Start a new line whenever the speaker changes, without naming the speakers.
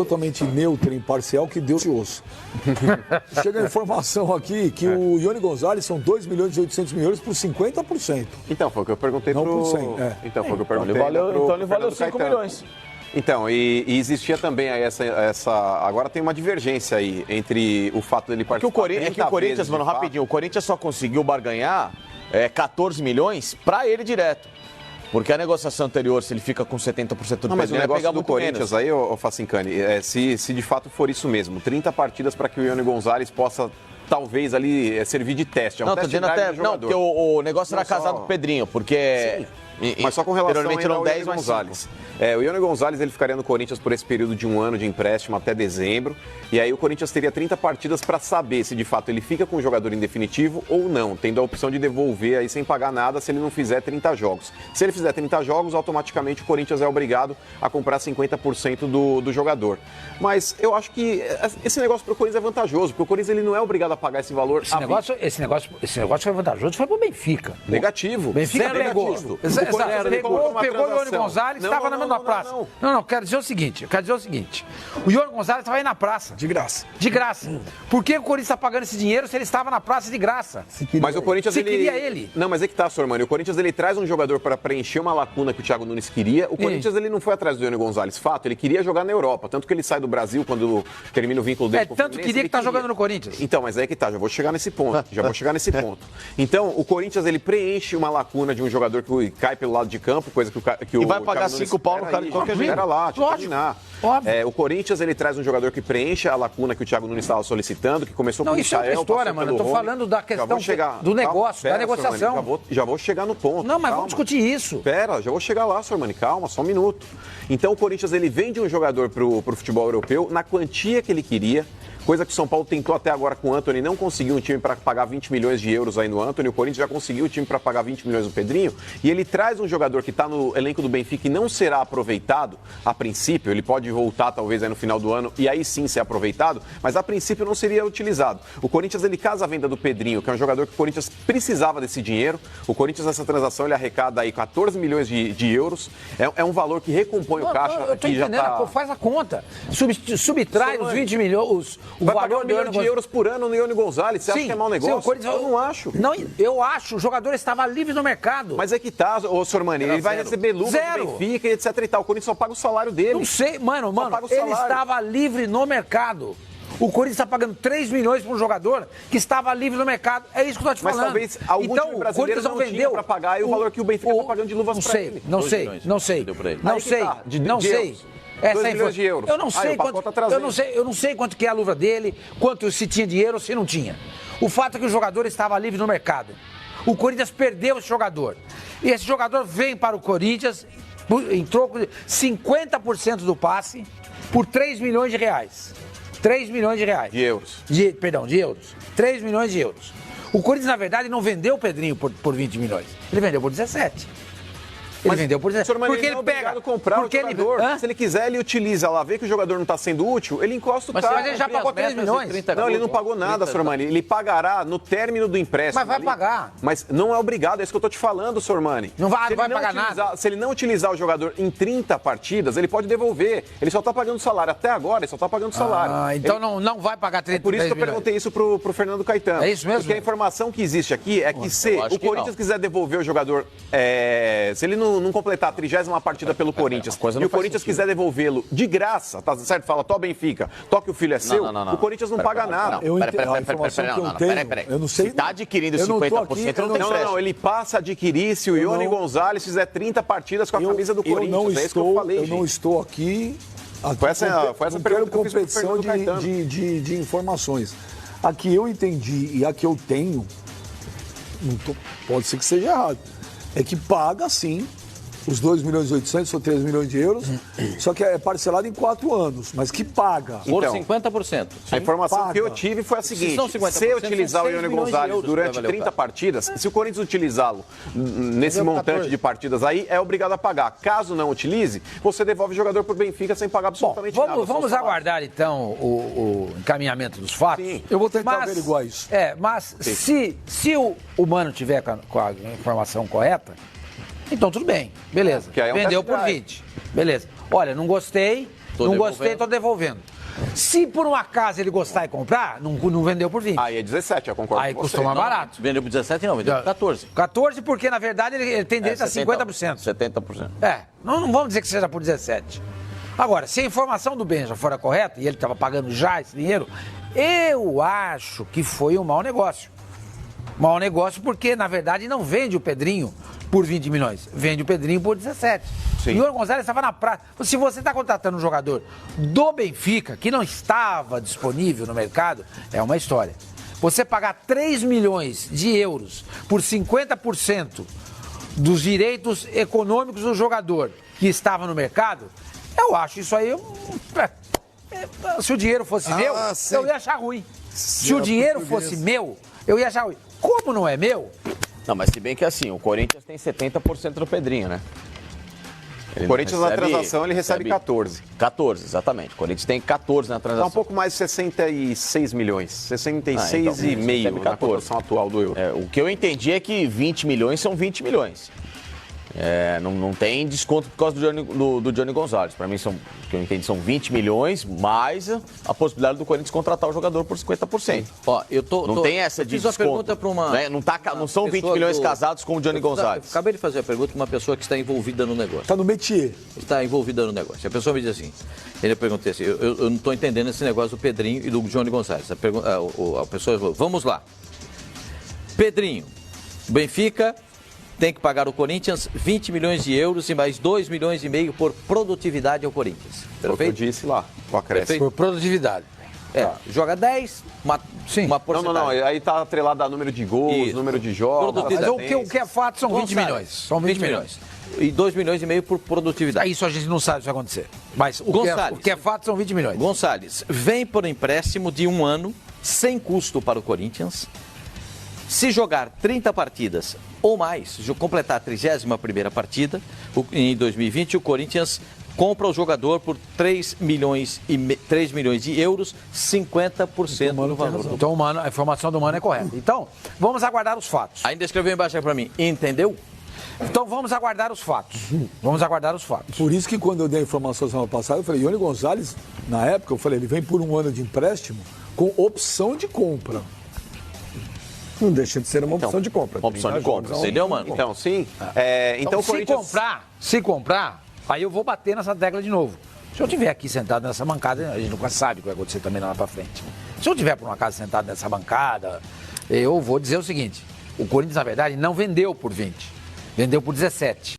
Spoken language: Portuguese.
totalmente neutra, imparcial, que Deus te ouça. Chega a informação aqui que o Ione Gonzalez são 2 milhões e 800 mil euros por 50%.
Então, foi o que eu perguntei
não
pro...
por 100,
Então, foi o que eu perguntei
Então ele valeu 5 milhões.
Então, e existia também aí essa... Agora tem uma divergência aí entre o fato dele participar...
É que o Corinthians, mano, rapidinho, o Corinthians só conseguiu barganhar 14 milhões pra ele direto. Porque a negociação anterior, se ele fica com 70% do
não, mas o
Pedrinho,
negócio do Corinthians
menos.
aí, ô Facincani, se de fato for isso mesmo, 30 partidas para que o Ione Gonzalez possa... Talvez ali servir de teste. É um
não, tô
teste
dizendo até. Não, porque o negócio era casado com o Pedrinho, porque.
Sim. Mas só com relação ao
Ione
Gonzalez. O Ione Gonzalez ele ficaria no Corinthians por esse período de 1 ano de empréstimo até dezembro. E aí o Corinthians teria 30 partidas para saber se de fato ele fica com o jogador em definitivo ou não, tendo a opção de devolver aí sem pagar nada se ele não fizer 30 jogos. Se ele fizer 30 jogos, automaticamente o Corinthians é obrigado a comprar 50% do jogador. Mas eu acho que esse negócio para o Corinthians é vantajoso, porque o Corinthians ele não é obrigado a pagar esse valor.
Esse negócio foi vantajoso, foi pro Benfica.
Negativo.
Benfica
negativo.
Pegou o Ione Gonzalez, estava na mesma praça. Não, quero dizer o seguinte, o Ione Gonzalez estava aí na praça.
De graça.
De graça. Por que o Corinthians está pagando esse dinheiro se ele estava na praça de graça?
Mas o Corinthians
queria ele.
Não, mas é que tá, Sormani. O Corinthians ele traz um jogador para preencher uma lacuna que o Thiago Nunes queria. O Corinthians ele não foi atrás do Ione Gonzalez. Fato, ele queria jogar na Europa. Tanto que ele sai do Brasil quando termina o vínculo dele com o
tanto queria que tá jogando no Corinthians.
Então, mas é que tá, já vou chegar nesse ponto. Então, o Corinthians ele preenche uma lacuna de um jogador que cai pelo lado de campo, coisa que o
E vai pagar
Thiago
5 pau no cara de qualquer jeito.
Espera lá, deixa eu terminar. O Corinthians ele traz um jogador que preenche a lacuna que o Thiago Nunes estava solicitando, que começou com o Michael.
Não, isso é outra história, mano. Eu tô falando da questão do negócio, da negociação.
Já vou chegar no ponto.
Não, mas vamos discutir isso.
Pera, já vou chegar lá, Sormani. Calma, só um minuto. Então o Corinthians ele vende um jogador pro futebol europeu na quantia que ele queria. Coisa que o São Paulo tentou até agora com o Antony, não conseguiu um time para pagar 20 milhões de euros aí no Antony. O Corinthians já conseguiu o time para pagar 20 milhões no Pedrinho. E ele traz um jogador que está no elenco do Benfica e não será aproveitado a princípio. Ele pode voltar talvez aí no final do ano e aí sim ser aproveitado, mas a princípio não seria utilizado. O Corinthians ele casa a venda do Pedrinho, que é um jogador que o Corinthians precisava desse dinheiro. O Corinthians nessa transação ele arrecada aí 14 milhões de euros. É um valor que recompõe o caixa.
Eu tô entendendo,
já tá...
faz a conta. Subtrai os 20 milhões, o
vai
valor
pagar 1 milhão de euros por ano no Ione Gonzalez. Você acha que é mau negócio?
Eu
não acho.
Não, eu acho. O jogador estava livre no mercado.
Mas é que tá, ô Sormani, ele vai receber lucro do Benfica e etc e tal. O Corinthians só paga o salário dele.
Não sei, mano, ele estava livre no mercado. O Corinthians está pagando 3 milhões para um jogador que estava livre no mercado. É isso que eu estou te falando.
Mas talvez algum time brasileiro não tinha para pagar e o valor que o Benfica está pagando de luvas para ele.
Não sei. Essa
2 milhões de euros.
Eu não sei eu não sei quanto que é a luva dele, quanto se tinha dinheiro ou se não tinha. O fato é que o jogador estava livre no mercado. O Corinthians perdeu esse jogador. E esse jogador vem para o Corinthians em troco de 50% do passe por 3 milhões de reais. 3 milhões de reais.
De euros.
De euros. 3 milhões de euros. O Corinthians, na verdade, não vendeu o Pedrinho por 20 milhões. Ele vendeu por 17. Ele vendeu por 17.
Porque ele pega comprar o jogador. Se ele quiser, ele utiliza lá, vê que o jogador não está sendo útil, ele encosta o cara.
Mas ele já pagou 3 milhões.
Não, ele não pagou nada, Sormani. Ele pagará no término do empréstimo.
Mas vai pagar.
Mas não é obrigado, é isso que eu estou te falando, Sormani.
Não vai pagar nada.
Se ele não utilizar o jogador em 30 partidas, ele pode devolver. Ele só está pagando salário. Até agora, ele só está pagando salário.
Então não vai pagar 30 milhões.
Por isso que eu perguntei isso pro Fernando Caetano.
É isso mesmo?
Porque a informação que existe aqui é que se o Corinthians quiser devolver o jogador, se ele não completar a 30ª partida pelo Corinthians e o Corinthians quiser devolvê-lo de graça, tá certo? Fala, tó Benfica, toque o filho é seu, o Corinthians não paga nada.
Peraí.
Eu não sei.
Se tá adquirindo 50%, não tem pressa.
Não, ele passa a adquirir se o Ione Gonzalez fizer 30 partidas com a camisa do Corinthians. É isso que eu falei,
eu não estou aqui.
Foi essa pergunta que eu fiz pro Fernando Caetano.
de informações. A que eu entendi e a que eu tenho, pode ser que seja errado, é que paga sim os 2 milhões e 800 ou 3 milhões de euros, só que é parcelado em 4 anos, mas que paga.
Por 50%.
A informação que eu tive foi a seguinte: se utilizar o Ione Gonzalez durante 30 partidas, se o Corinthians utilizá-lo nesse montante de partidas aí, é obrigado a pagar. Caso não utilize, você devolve o jogador para o Benfica sem pagar absolutamente nada.
Vamos aguardar então o encaminhamento dos fatos.
Sim.
Eu vou tentar averiguar isso.
Mas se o Mano tiver com a informação correta, então tudo bem, beleza. Vendeu por 20, beleza. Olha, não gostei, Não gostei, tô devolvendo. Se por um acaso ele gostar e comprar, não vendeu por 20.
Aí é 17, eu concordo
Aí
com você.
custou mais barato.
Vendeu por 17 não, vendeu por 14.
14 porque, na verdade, ele tem direito a 50%.
70%.
Não vamos dizer que seja por 17. Agora, se a informação do Benja fora correta, e ele estava pagando já esse dinheiro, eu acho que foi um mau negócio. Mau negócio porque, na verdade, não vende o Pedrinho por 20 milhões. Vende o Pedrinho por 17.
Sim.
E o Gonzalez estava na praça. Se você está contratando um jogador do Benfica, que não estava disponível no mercado, é uma história. Você pagar 3 milhões de euros por 50% dos direitos econômicos do jogador que estava no mercado, eu acho isso aí... Se o dinheiro fosse meu,
sim.
eu ia achar ruim. Se o dinheiro fosse meu, eu ia achar ruim. Como não é meu...
Não, mas se bem que assim, o Corinthians tem 70% do Pedrinho, né?
O Corinthians na transação ele recebe 14.
14, exatamente. O Corinthians tem 14 na
Dá
transação.
um pouco mais de 66 milhões. 66,5
recebe
na
14.
cotação atual do euro.
O que eu entendi é que 20 milhões são 20 milhões. Não tem desconto por causa do Johnny Gonzalez. Para mim, o que eu entendi são 20 milhões, mais a possibilidade do Corinthians contratar o jogador por 50%.
Ó,
Não tem essa de
fiz uma
desconto.
pergunta para uma...
Né? Não são 20 milhões casados com o Johnny Gonzalez.
Acabei de fazer a pergunta para uma pessoa que está envolvida no negócio.
Tá no métier.
Está envolvida no negócio. A pessoa me diz assim, ele perguntou assim, eu não estou entendendo esse negócio do Pedrinho e do Johnny Gonzalez. A pessoa falou, vamos lá. Pedrinho, Benfica tem que pagar o Corinthians 20 milhões de euros e mais 2 milhões e meio por produtividade ao Corinthians.
Foi o que eu disse lá, o acréscimo.
Por produtividade.
Joga 10, uma porcentagem.
Não, aí tá atrelado a número de gols,
Isso.
número de jogos.
Mas o que é fato são 20 milhões. São 20 milhões.
E 2 milhões e meio por produtividade.
Isso a gente não sabe se vai acontecer. Mas o
Gonçalves.
que é fato são 20 milhões.
Gonçalves, vem por empréstimo de 1 ano, sem custo para o Corinthians. Se jogar 30 partidas ou mais, completar a 31ª partida, em 2020, o Corinthians compra o jogador por 3 milhões de euros, 50% do valor.
Então, a informação do Mano é correta. Então, vamos aguardar os fatos.
Ainda escreveu embaixo aí para mim, entendeu?
Então, vamos aguardar os fatos. Vamos aguardar os fatos.
Por isso que quando eu dei a informação semana passada, eu falei, Johnny Gonzalez, na época, eu falei, ele vem por 1 ano de empréstimo com opção de compra.
Não deixa de ser uma opção de compra.
Uma opção de compra, entendeu, mano?
Então, sim. Então, o Corinthians...
se comprar, aí eu vou bater nessa tecla de novo. Se eu estiver aqui sentado nessa bancada, a gente nunca sabe o que vai acontecer também lá pra frente. Se eu estiver por uma casa sentado nessa bancada, eu vou dizer o seguinte, o Corinthians, na verdade, não vendeu por 20, vendeu por 17.